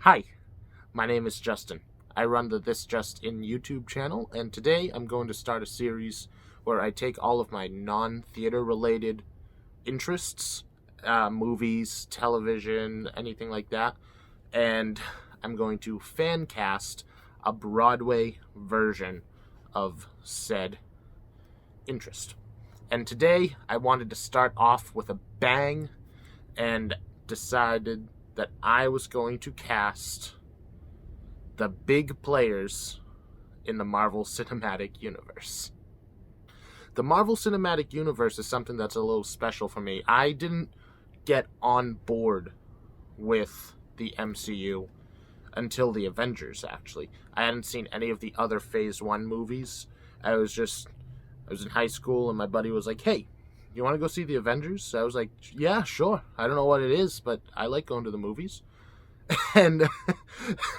Hi, my name is Justin. I run the This Just In YouTube channel, and today I'm going to start a series where I take all of my non-theater related interests, movies, television, anything like that, and I'm going to fan cast a Broadway version of said interest. And today I wanted to start off with a bang and decided that I was going to cast the big players in the Marvel Cinematic Universe. The Marvel Cinematic Universe is something that's a little special for me. I didn't get on board with the MCU until the Avengers, actually. I hadn't seen any of the other Phase 1 movies. I was in high school, and my buddy was like, hey, you want to go see the Avengers? So I was like, yeah, sure. I don't know what it is, but I like going to the movies. And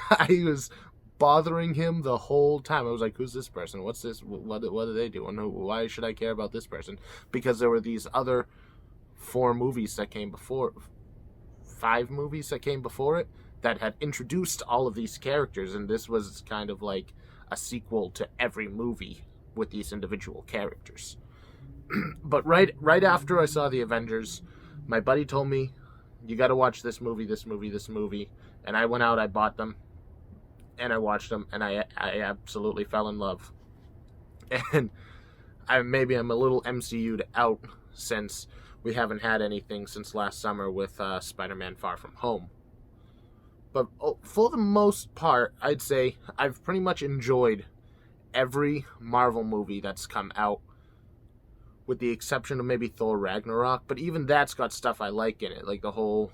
I was bothering him the whole time. I was like, who's this person? What's this? What do they do? And why should I care about this person? Because there were these other 5 movies that came before it that had introduced all of these characters, and this was kind of like a sequel to every movie with these individual characters. But right after I saw the Avengers, my buddy told me, you got to watch this movie, and I went out, I bought them, and I watched them, and I absolutely fell in love. And I'm a little MCU'd out since we haven't had anything since last summer with Spider-Man Far From Home. But for the most part, I'd say I've pretty much enjoyed every Marvel movie that's come out, with the exception of maybe Thor Ragnarok, but even that's got stuff I like in it, like the whole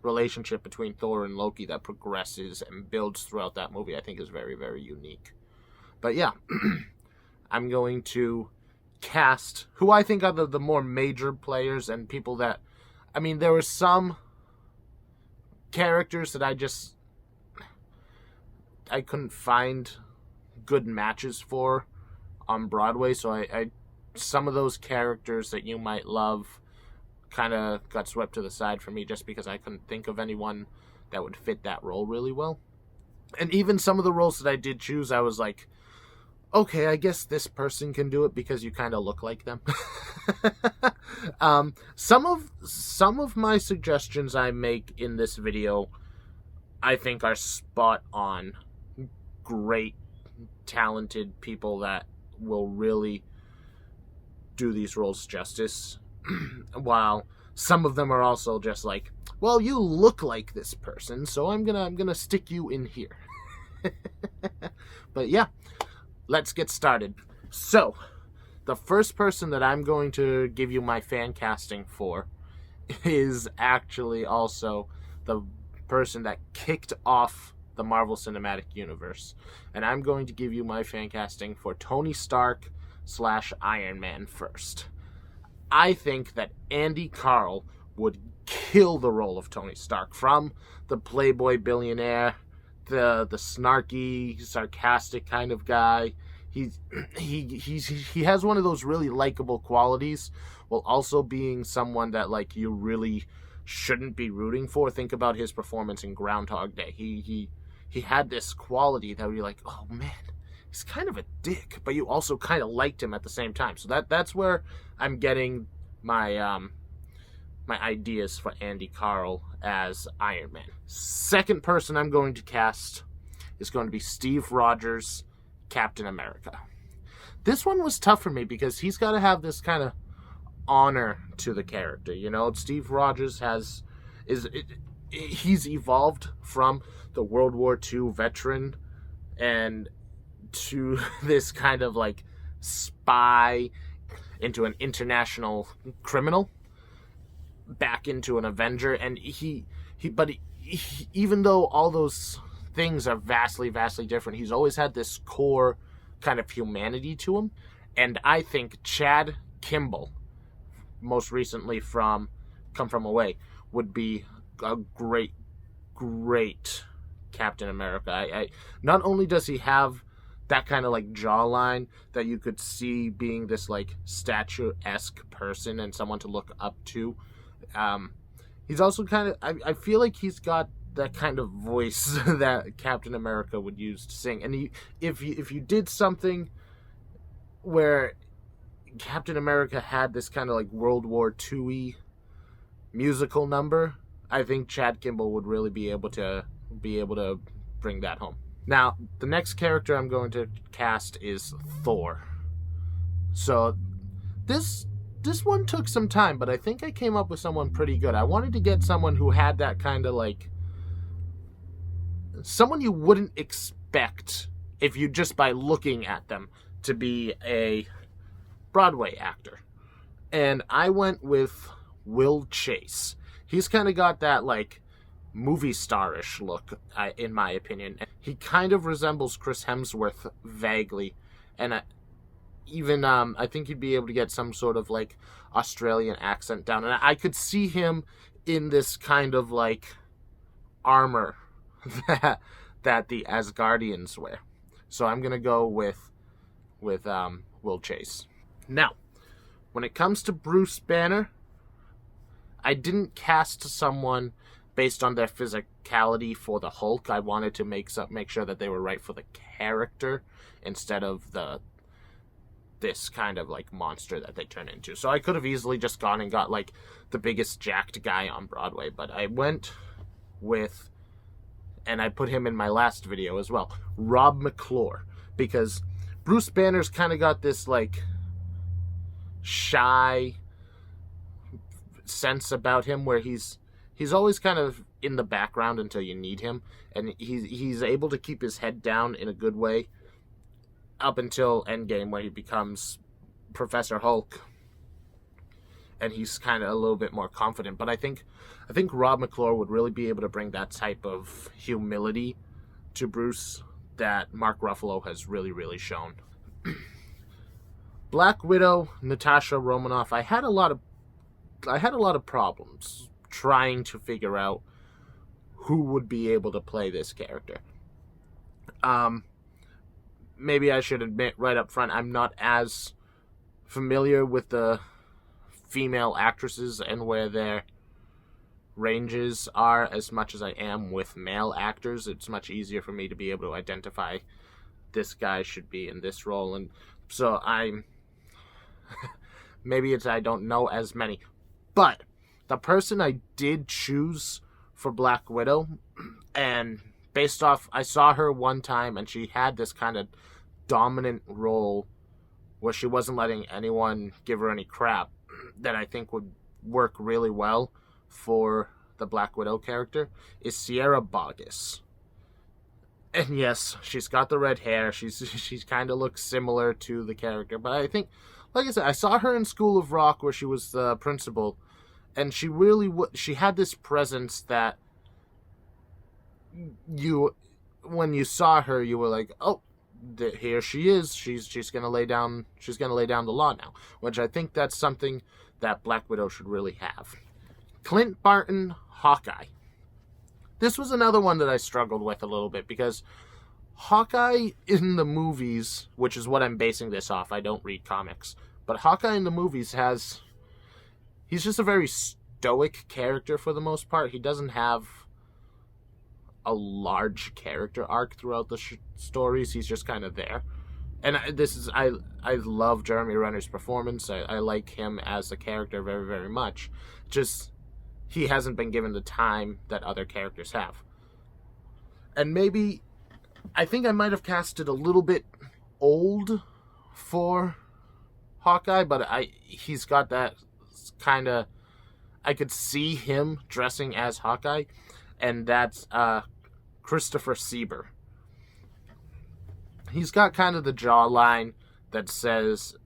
relationship between Thor and Loki that progresses and builds throughout that movie, I think is very, very unique. But yeah, I'm going to cast who I think are the more major players and people that, there were some characters that I couldn't find good matches for on Broadway, so I some of those characters that you might love kind of got swept to the side for me just because I couldn't think of anyone that would fit that role really well. And even some of the roles that I did choose, I was like, okay, I guess this person can do it because you kind of look like them. Some of my suggestions I make in this video, I think, are spot on. Great, talented people that will really do these roles justice, while some of them are also just like, well, you look like this person, so I'm gonna stick you in here. But yeah, let's get started. So the first person that I'm going to give you my fan casting for is actually also the person that kicked off the Marvel Cinematic Universe, and I'm going to give you my fan casting for Tony Stark / Iron Man first. I think that Andy Karl would kill the role of Tony Stark. From the playboy billionaire, the snarky, sarcastic kind of guy, he has one of those really likable qualities, while also being someone that like you really shouldn't be rooting for. Think about his performance in Groundhog Day. He had this quality that you're like, oh man, he's kind of a dick, but you also kind of liked him at the same time. So that's where I'm getting my my ideas for Andy Karl as Iron Man. Second person I'm going to cast is going to be Steve Rogers, Captain America. This one was tough for me because he's got to have this kind of honor to the character. You know, Steve Rogers he's evolved from the World War II veteran and to this kind of like spy into an international criminal, back into an Avenger, and but even though all those things are vastly different, he's always had this core kind of humanity to him. And I think Chad Kimball, most recently from Come From Away, would be a great Captain America. I not only does he have that kind of like jawline that you could see being this like statue-esque person and someone to look up to, he's also kind of, I feel like he's got that kind of voice that Captain America would use to sing. And if you did something where Captain America had this kind of like World War II-y musical number, I think Chad Kimball would really be able to bring that home. Now, the next character I'm going to cast is Thor. So this one took some time, but I think I came up with someone pretty good. I wanted to get someone who had that kind of like someone you wouldn't expect if you just by looking at them to be a Broadway actor. And I went with Will Chase. He's kind of got that like movie star-ish look, in my opinion. He kind of resembles Chris Hemsworth vaguely, and I think he'd be able to get some sort of like Australian accent down, and I could see him in this kind of like armor that the Asgardians wear. So I'm gonna go with Will Chase. Now, when it comes to Bruce Banner, I didn't cast someone based on their physicality for the Hulk. I wanted to make sure that they were right for the character instead of this kind of like monster that they turn into. So I could have easily just gone and got like the biggest jacked guy on Broadway, but I went with, and I put him in my last video as well, Rob McClure, because Bruce Banner's kind of got this like shy sense about him where he's always kind of in the background until you need him, and he's able to keep his head down in a good way up until Endgame, where he becomes Professor Hulk, and he's kind of a little bit more confident. But I think Rob McClure would really be able to bring that type of humility to Bruce that Mark Ruffalo has really, really shown. Black Widow, Natasha Romanoff. I had a lot of problems trying to figure out who would be able to play this character. Maybe I should admit right up front, I'm not as familiar with the female actresses and where their ranges are as much as I am with male actors. It's much easier for me to be able to identify this guy should be in this role, and so maybe it's I don't know as many. But the person I did choose for Black Widow, and based off, I saw her one time and she had this kind of dominant role where she wasn't letting anyone give her any crap, that I think would work really well for the Black Widow character, is Sierra Boggess. And yes, she's got the red hair. She's kind of looks similar to the character, but I think, like I said, I saw her in School of Rock where she was the principal, and she really she had this presence that when you saw her, you were like, oh, here she is. She's gonna lay down the law now, which I think that's something that Black Widow should really have. Clint Barton, Hawkeye. This was another one that I struggled with a little bit, because Hawkeye in the movies, which is what I'm basing this off, I don't read comics, but Hawkeye in the movies he's just a very stoic character for the most part. He doesn't have a large character arc throughout the stories. He's just kind of there. And I love Jeremy Renner's performance. I like him as a character very, very much. Just, he hasn't been given the time that other characters have. And maybe, I think I might have casted a little bit old for Hawkeye, but he's got that kind of, I could see him dressing as Hawkeye, and that's Christopher Sieber. He's got kind of the jawline that says,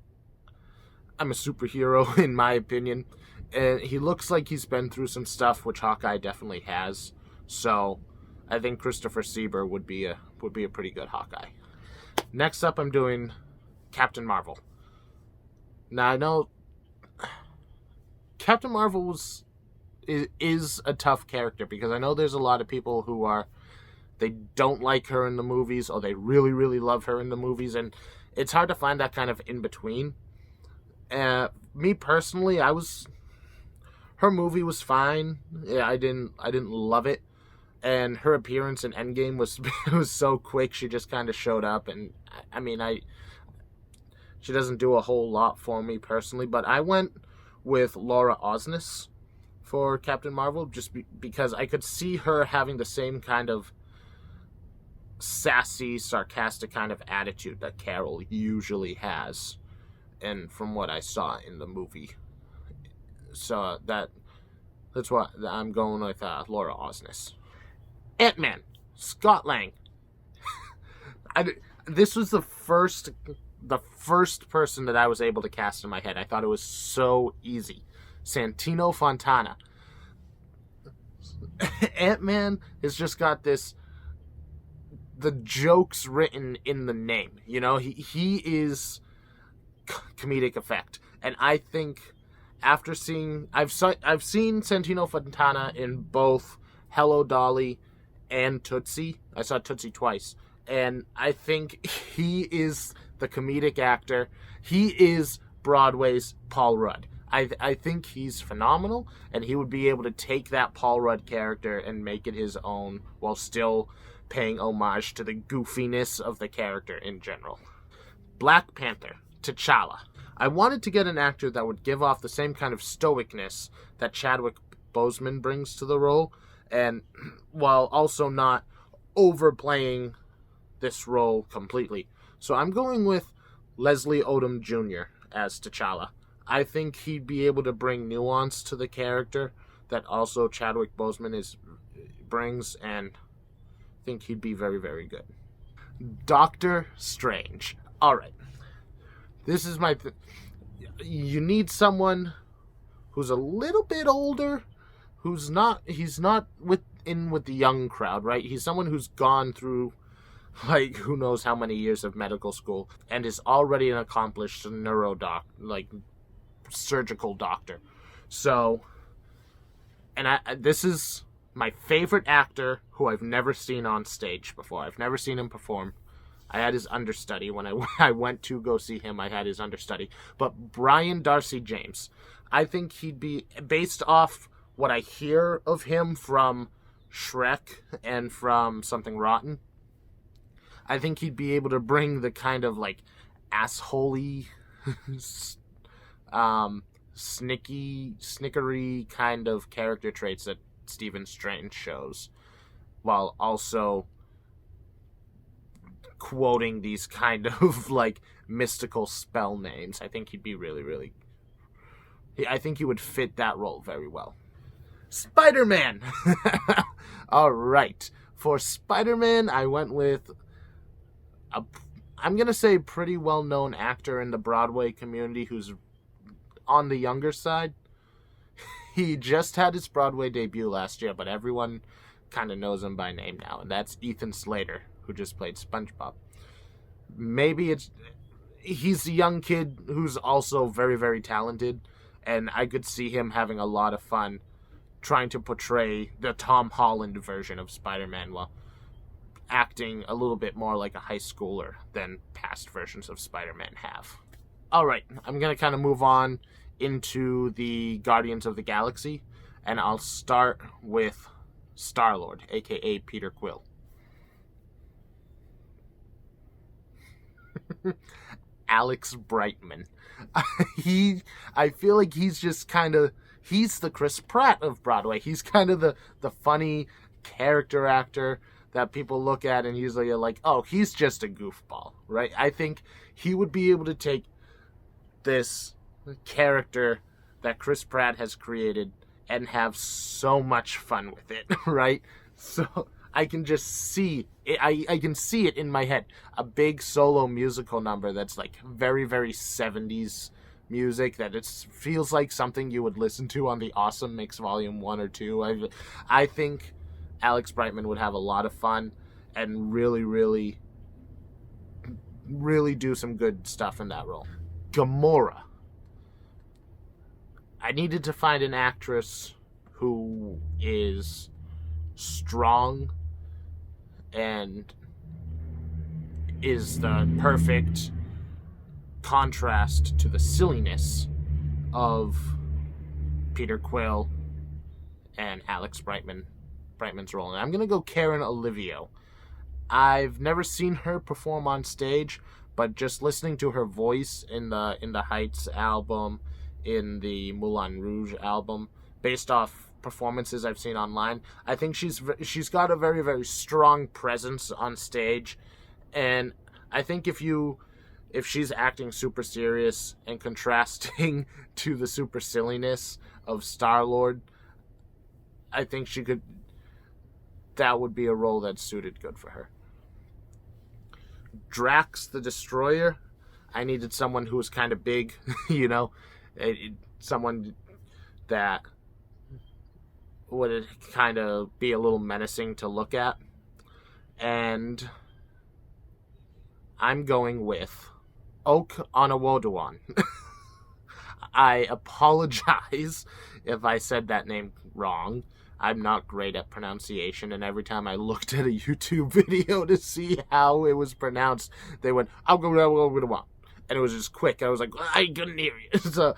I'm a superhero, in my opinion. And he looks like he's been through some stuff, which Hawkeye definitely has. So I think Christopher Sieber would be a pretty good Hawkeye. Next up, I'm doing Captain Marvel. Now, I know Captain Marvel is a tough character, because I know there's a lot of people who they don't like her in the movies, or they really, really love her in the movies, and it's hard to find that kind of in-between. Me personally, her movie was fine. Yeah, I didn't love it, And her appearance in Endgame was was so quick. She just kind of showed up, and she doesn't do a whole lot for me personally. But I went with Laura Osnes for Captain Marvel, just because I could see her having the same kind of sassy, sarcastic kind of attitude that Carol usually has, and from what I saw in the movie. So that's what I'm going with, Laura Osnes. Ant-Man, Scott Lang. This was the first person that I was able to cast in my head. I thought it was so easy. Santino Fontana. Ant-Man has just got the jokes written in the name. You know, he is comedic effect. And I think after seeing... I've seen Santino Fontana in both Hello, Dolly and Tootsie. I saw Tootsie twice. And I think he is the comedic actor. He is Broadway's Paul Rudd. I think he's phenomenal, and he would be able to take that Paul Rudd character and make it his own while still paying homage to the goofiness of the character in general. Black Panther, T'Challa. I wanted to get an actor that would give off the same kind of stoicness that Chadwick Boseman brings to the role, and while also not overplaying this role completely. So I'm going with Leslie Odom Jr. as T'Challa. I think he'd be able to bring nuance to the character that also Chadwick Boseman brings, and I think he'd be very, very good. Doctor Strange. All right. This is my... You need someone who's a little bit older, he's not with the young crowd, right? He's someone who's gone through, like, who knows how many years of medical school, and is already an accomplished surgical doctor. So, and this is my favorite actor who I've never seen on stage before. I've never seen him perform. I had his understudy when I went to go see him. I had his understudy. But Brian Darcy James, I think he'd be, based off what I hear of him from Shrek and from Something Rotten, I think he'd be able to bring the kind of like assholey, snickery kind of character traits that Stephen Strange shows, while also quoting these kind of like mystical spell names. I think he'd be really, really... I think he would fit that role very well. Spider-Man! All right. For Spider-Man, I went with I'm going to say pretty well-known actor in the Broadway community who's on the younger side. He just had his Broadway debut last year, but everyone kind of knows him by name now, and that's Ethan Slater, who just played SpongeBob. Maybe he's a young kid who's also very, very talented, and I could see him having a lot of fun trying to portray the Tom Holland version of Spider-Man while acting a little bit more like a high schooler than past versions of Spider-Man have. All right, I'm going to kind of move on into the Guardians of the Galaxy, and I'll start with Star-Lord, a.k.a. Peter Quill. Alex Brightman. I feel like he's just kind of... He's the Chris Pratt of Broadway. He's kind of the funny character actor that people look at and he's like, oh, he's just a goofball, right? I think he would be able to take this character that Chris Pratt has created and have so much fun with it, right? So I can just see it. I can see it in my head. A big solo musical number that's like very, very 70s music that it feels like something you would listen to on the Awesome Mix Volume 1 or 2. I think Alex Brightman would have a lot of fun and really, really, really do some good stuff in that role. Gamora. I needed to find an actress who is strong and is the perfect contrast to the silliness of Peter Quill and Alex Brightman Brightman's role. And I'm going to go Karen Olivio. I've never seen her perform on stage, but just listening to her voice in the Heights album, in the Moulin Rouge album, based off performances I've seen online, I think she's got a very, very strong presence on stage. And I think if she's acting super serious and contrasting to the super silliness of Star-Lord, I think that would be a role that's suited good for her. Drax the Destroyer, I needed someone who was kind of big, someone that would kind of be a little menacing to look at. And I'm going with Oak Onawuduwan. I apologize if I said that name wrong. I'm not great at pronunciation, and every time I looked at a YouTube video to see how it was pronounced, they went, I'll go with one. And it was just quick. I was like, I couldn't hear you. So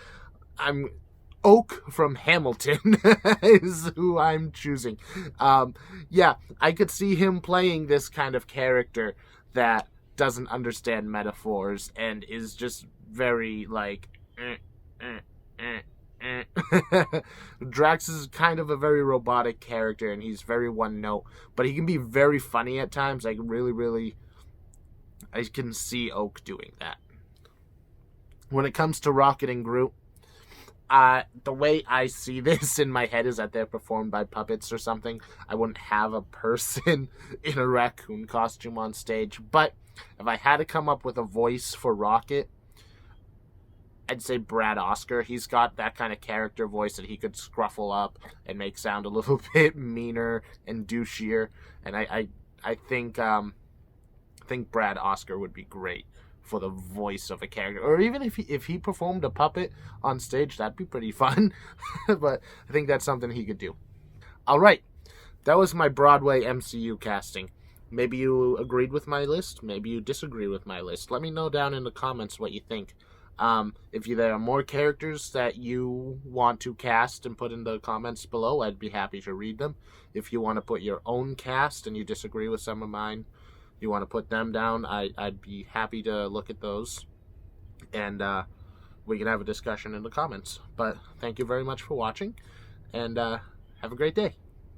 Oak from Hamilton is who I'm choosing. I could see him playing this kind of character that doesn't understand metaphors and is just very like Drax is kind of a very robotic character, and he's very one note, but he can be very funny at times. I can see Oak doing that. When it comes to Rocket and Groot, the way I see this in my head is that they're performed by puppets or something. I wouldn't have a person in a raccoon costume on stage, but if I had to come up with a voice for Rocket, I'd say Brad Oscar. He's got that kind of character voice that he could scruffle up and make sound a little bit meaner and douchier. And I think Brad Oscar would be great for the voice of a character. Or even if he performed a puppet on stage, that'd be pretty fun. But I think that's something he could do. All right. That was my Broadway MCU casting. Maybe you agreed with my list. Maybe you disagree with my list. Let me know down in the comments what you think. If there are more characters that you want to cast and put in the comments below, I'd be happy to read them. If you want to put your own cast and you disagree with some of mine, you want to put them down, I'd be happy to look at those. And we can have a discussion in the comments. But thank you very much for watching, and have a great day.